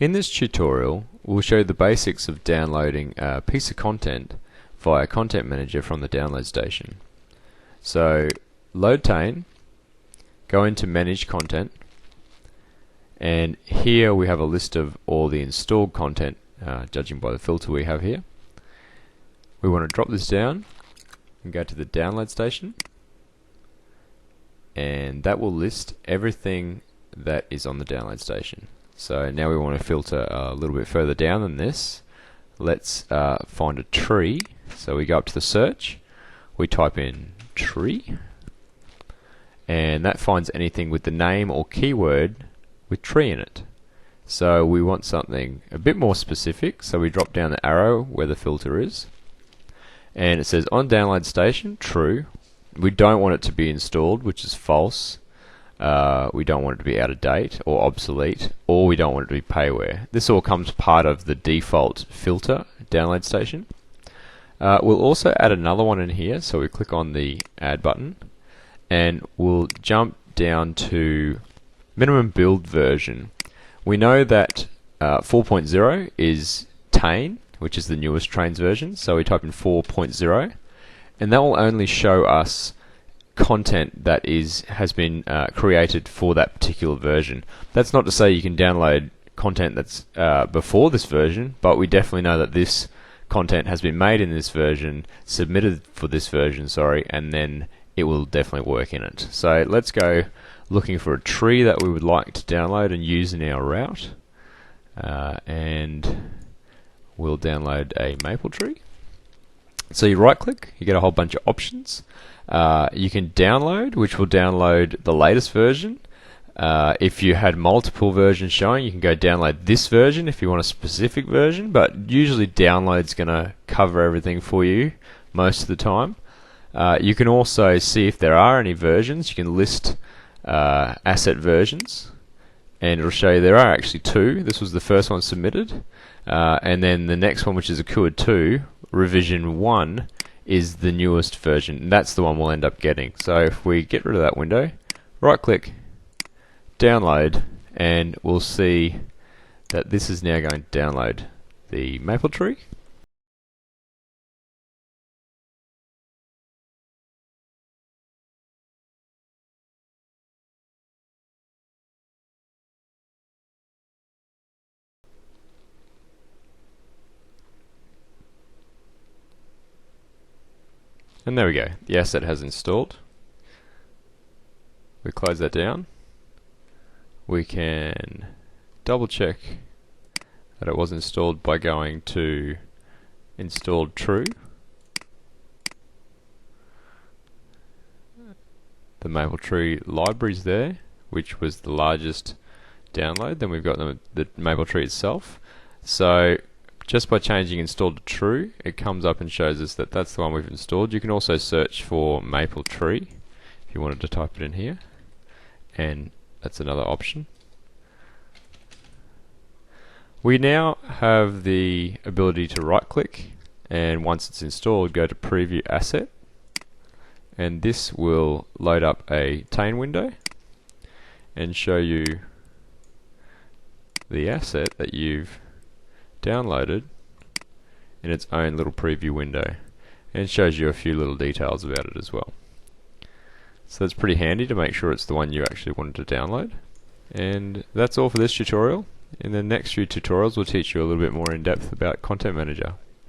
In this tutorial, we'll show the basics of downloading a piece of content via Content Manager from the download station. So, load Trainz, go into Manage Content, and here we have a list of all the installed content, judging by the filter we have here. We want to drop this down and go to the download station, and that will list everything that is on the download station. So now we want to filter a little bit further down than this. Let's find a tree. So we go up to the search, we type in tree, and that finds anything with the name or keyword with tree in it. So we want something a bit more specific, so we drop down the arrow where the filter is, and it says on download station, true. We don't want it to be installed, which is false. We don't want it to be out of date or obsolete, or we don't want it to be payware. This all comes part of the default filter download station. We'll also add another one in here, so we click on the add button and we'll jump down to minimum build version. We know that 4.0 is Trainz, which is the newest Trainz version, so we type in 4.0 and that will only show us content that has been created for that particular version. That's not to say you can download content that's before this version, but we definitely know that this content has been made in this version, submitted for this version, and then it will definitely work in it. So let's go looking for a tree that we would like to download and use in our route, and we'll download a maple tree. So you right click, you get a whole bunch of options. You can download, which will download the latest version. If you had multiple versions showing, you can go download this version if you want a specific version, but usually download's going to cover everything for you most of the time. You can also see if there are any versions. You can list asset versions, and it'll show you there are actually two. This was the first one submitted, and then the next one, which is Akua 2, revision 1, is the newest version, and that's the one we'll end up getting. So if we get rid of that window, right click, download, and we'll see that this is now going to download the maple tree. And there we go, the asset has installed. We close that down. We can double check that it was installed by going to installed true. The maple tree library's there, which was the largest download. Then we've got the maple tree itself. So just by changing installed to true, it comes up and shows us that that's the one we've installed. You can also search for maple tree if you wanted to type it in here, and that's another option. We now have the ability to right click, and once it's installed, go to preview asset, and this will load up a Trainz window and show you the asset that you've downloaded in its own little preview window, and it shows you a few little details about it as well. So that's pretty handy to make sure it's the one you actually wanted to download. And that's all for this tutorial. In the next few tutorials we'll teach you a little bit more in depth about Content Manager.